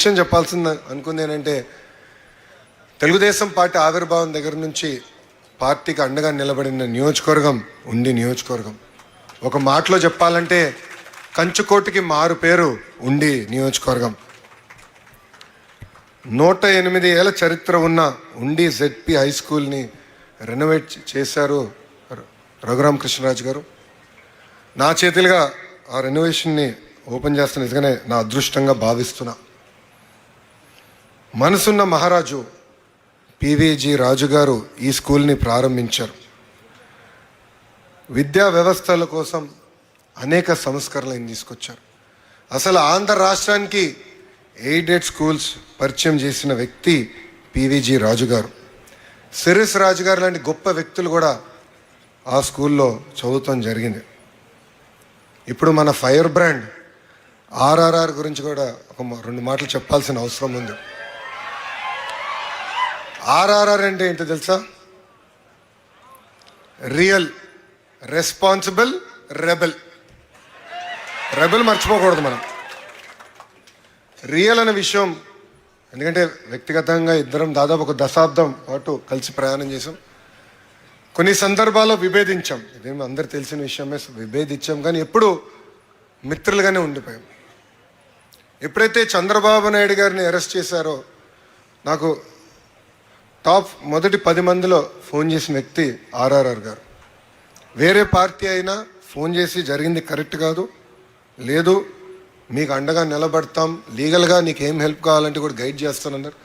విషయం చెప్పాల్సింది అనుకుంది ఏంటంటే తెలుగుదేశం పార్టీ ఆవిర్భావం దగ్గర నుంచి పార్టీకి అండగా నిలబడిన నియోజకవర్గం ఉండి నియోజకవర్గం. ఒక మాటలో చెప్పాలంటే కంచుకోటికి మారు పేరు ఉండి నియోజకవర్గం. 108 ఏళ్ల చరిత్ర ఉన్న ఉండి జెడ్పీ హై స్కూల్ని రెనోవేట్ చేశారు రఘురామకృష్ణరాజు గారు. నా చేతులుగా ఆ రెనోవేషన్ని ఓపెన్ చేస్తున్న నిజంగానే నా అదృష్టంగా భావిస్తున్నా. మనసున్న మహారాజు పివిజి రాజు గారు ఈ స్కూల్ని ప్రారంభించారు. విద్యా వ్యవస్థల కోసం అనేక సంస్కరణలు తీసుకొచ్చారు. అసలు ఆంధ్ర రాష్ట్రానికి ఎయిడెడ్ స్కూల్స్ పరిచయం చేసిన వ్యక్తి పివిజి రాజు గారు. సిరిస్ రాజు గారు లాంటి గొప్ప వ్యక్తులు కూడా ఆ స్కూల్లో చదువుతాం జరిగింది. ఇప్పుడు మన ఫైర్ బ్రాండ్ ఆర్ఆర్ఆర్ గురించి కూడా ఒక 2 మాటలు చెప్పాల్సిన అవసరం ఉంది. ఆర్ఆర్ఆర్ అంటే ఏంటో తెలుసా? Real, responsible, rebel. రెబెల్ మర్చిపోకూడదు మనం. రియల్ అనే విషయం, ఎందుకంటే వ్యక్తిగతంగా ఇద్దరం దాదాపు ఒక దశాబ్దం పాటు కలిసి ప్రయాణం చేసాం. కొన్ని సందర్భాల్లో విభేదించాం, ఇదేమో అందరు తెలిసిన విషయమే, విభేదించాం, కానీ ఎప్పుడు మిత్రులుగానే ఉండిపోయాం. ఎప్పుడైతే చంద్రబాబు నాయుడు గారిని అరెస్ట్ చేశారో నాకు మొదటి 10 మందిలో ఫోన్ చేసిన వ్యక్తి ఆర్ఆర్ఆర్ గారు. వేరే పార్టీ అయినా ఫోన్ చేసి జరిగింది కరెక్ట్ కాదు, లేదు మీకు అండగా నిలబడతాం, లీగల్గా నీకు ఏం హెల్ప్ కావాలంటే కూడా గైడ్ చేస్తానన్నారు.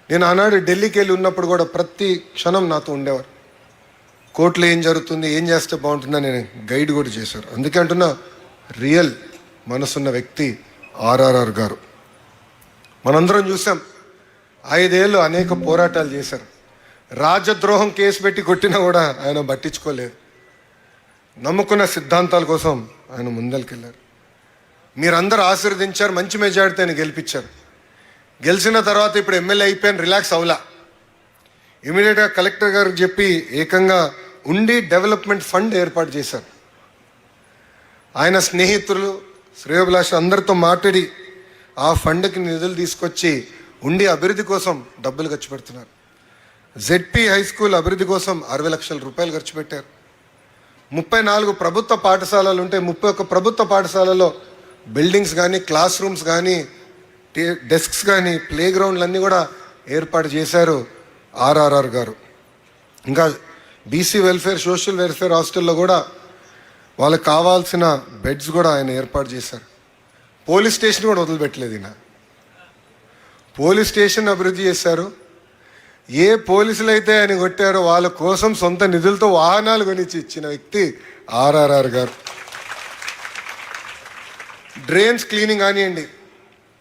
నేను ఆనాడు ఢిల్లీకి వెళ్ళి ఉన్నప్పుడు కూడా ప్రతి క్షణం నాతో ఉండేవారు. కోర్టులో ఏం జరుగుతుంది, ఏం చేస్తే బాగుంటుందని నేను గైడ్ కూడా చేశారు. అందుకే అంటున్నా, రియల్ మనసున్న వ్యక్తి ఆర్ఆర్ఆర్ గారు. మనందరం చూసాం, 5 ఏళ్ళు అనేక పోరాటాలు చేశారు. రాజద్రోహం కేసు పెట్టి కొట్టినా కూడా ఆయన పట్టించుకోలేదు. నమ్ముకున్న సిద్ధాంతాల కోసం ఆయన ముందరికెళ్ళారు. మీరందరూ ఆశీర్వదించారు, మంచి మెజారిటీ ఆయన గెలిపించారు. గెలిచిన తర్వాత ఇప్పుడు ఎమ్మెల్యే అయిపోయాను, రిలాక్స్ అవలా. ఇమీడియట్గా కలెక్టర్ గారికి చెప్పి ఏకంగా ఉండి డెవలప్మెంట్ ఫండ్ ఏర్పాటు చేశారు. ఆయన స్నేహితులు, శ్రేయోభిలాషులు అందరితో మాట్లాడి ఆ ఫండ్కి నిధులు తీసుకొచ్చి ఉండి అభివృద్ధి కోసం డబ్బులు ఖర్చు పెడుతున్నారు. జెడ్పీ హై స్కూల్ అభివృద్ధి కోసం 60 లక్షల రూపాయలు ఖర్చు పెట్టారు. 34 ప్రభుత్వ పాఠశాలలు ఉంటే 31 ప్రభుత్వ పాఠశాలలో బిల్డింగ్స్ కానీ, క్లాస్ రూమ్స్ కానీ, డెస్క్స్ కానీ, ప్లే గ్రౌండ్లు అన్నీ కూడా ఏర్పాటు చేశారు ఆర్ఆర్ఆర్ గారు. ఇంకా బీసీ వెల్ఫేర్, సోషల్ వెల్ఫేర్ హాస్టల్లో కూడా వాళ్ళకి కావాల్సిన బెడ్స్ కూడా ఆయన ఏర్పాటు చేశారు. పోలీస్ స్టేషన్ కూడా వదిలిపెట్టలేదు ఈయన. పోలీస్ స్టేషన్ అభివృద్ధి చేశారు. ఏ పోలీసులు అయితే ఆయన కొట్టారో వాళ్ళ కోసం సొంత నిధులతో వాహనాలు కొనిచ్చి ఇచ్చిన వ్యక్తి ఆర్ఆర్ఆర్ గారు. డ్రైన్స్ క్లీనింగ్ కానివ్వండి,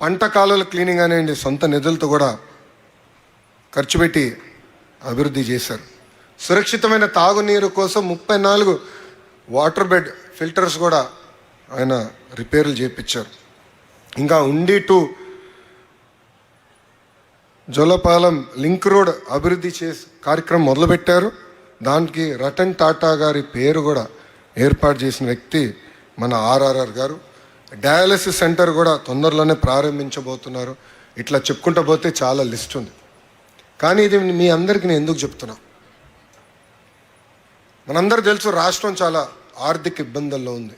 పంట కాలువల క్లీనింగ్ కానివ్వండి, సొంత నిధులతో కూడా ఖర్చు పెట్టి అభివృద్ధి చేశారు. సురక్షితమైన తాగునీరు కోసం 34 వాటర్ బెడ్ ఫిల్టర్స్ కూడా ఆయన రిపేర్లు చేయించారు. ఇంకా ఉండి టు జోలపాలెం లింక్ రోడ్ అభివృద్ధి కార్యక్రమం మొదలుపెట్టారు. దానికి రతన్ టాటా గారి పేరు కూడా ఏర్పాటు చేసిన వ్యక్తి మన ఆర్ఆర్ఆర్ గారు. డయాలసిస్ సెంటర్ కూడా తొందరలోనే ప్రారంభించబోతున్నారు. ఇట్లా చెప్పుకుంటూ పోతే చాలా లిస్ట్ ఉంది. కానీ ఇది మీ అందరికీ నేను ఎందుకు చెప్తున్నా, మనందరూ తెలుసు రాష్ట్రం చాలా ఆర్థిక ఇబ్బందుల్లో ఉంది.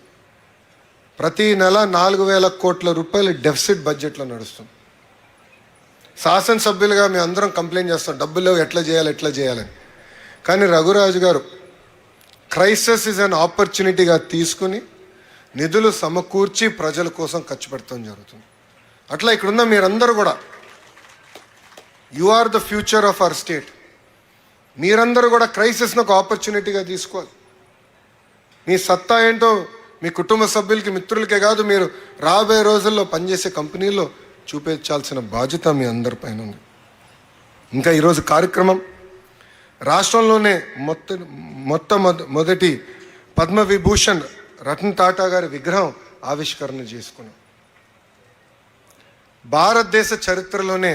ప్రతి నెల 4,000 కోట్ల రూపాయలు డెఫిసిట్ బడ్జెట్లో నడుస్తుంది. శాసనసభ్యులుగా మేము అందరం కంప్లైంట్ చేస్తాం, డబ్బులు ఎట్లా చేయాలని. కానీ రఘురాజు గారు క్రైసిస్ ఇస్ అన్ ఆపర్చునిటీగా తీసుకుని నిధులు సమకూర్చి ప్రజల కోసం ఖర్చు పెడతాం జరుగుతుంది. అట్లా ఇక్కడున్న మీరందరూ కూడా you are the future of our state. మీరందరూ కూడా క్రైసిస్ను ఒక ఆపర్చునిటీగా తీసుకోవాలి. మీ సత్తా ఏంటో మీ కుటుంబ సభ్యులకి, మిత్రులకే కాదు, మీరు రాబోయే రోజుల్లో పనిచేసే కంపెనీల్లో చూపించాల్సిన బాధ్యత మీ అందరిపైన ఉంది. ఇంకా ఈరోజు కార్యక్రమం రాష్ట్రంలోనే మొదటి పద్మవిభూషణ్ రతన్ టాటా గారి విగ్రహం ఆవిష్కరణ చేసుకున్నాం. భారతదేశ చరిత్రలోనే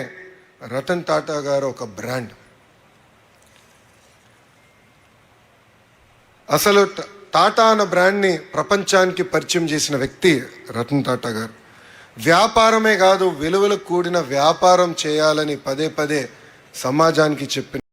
రతన్ టాటా గారు ఒక బ్రాండ్. అసలు టాటా అన్న బ్రాండ్ని ప్రపంచానికి పరిచయం చేసిన వ్యక్తి రతన్ టాటా గారు. వ్యాపారమే కాదు, విలువలు కూడిన వ్యాపారం చేయాలని పదే పదే సమాజానికి చెప్పిన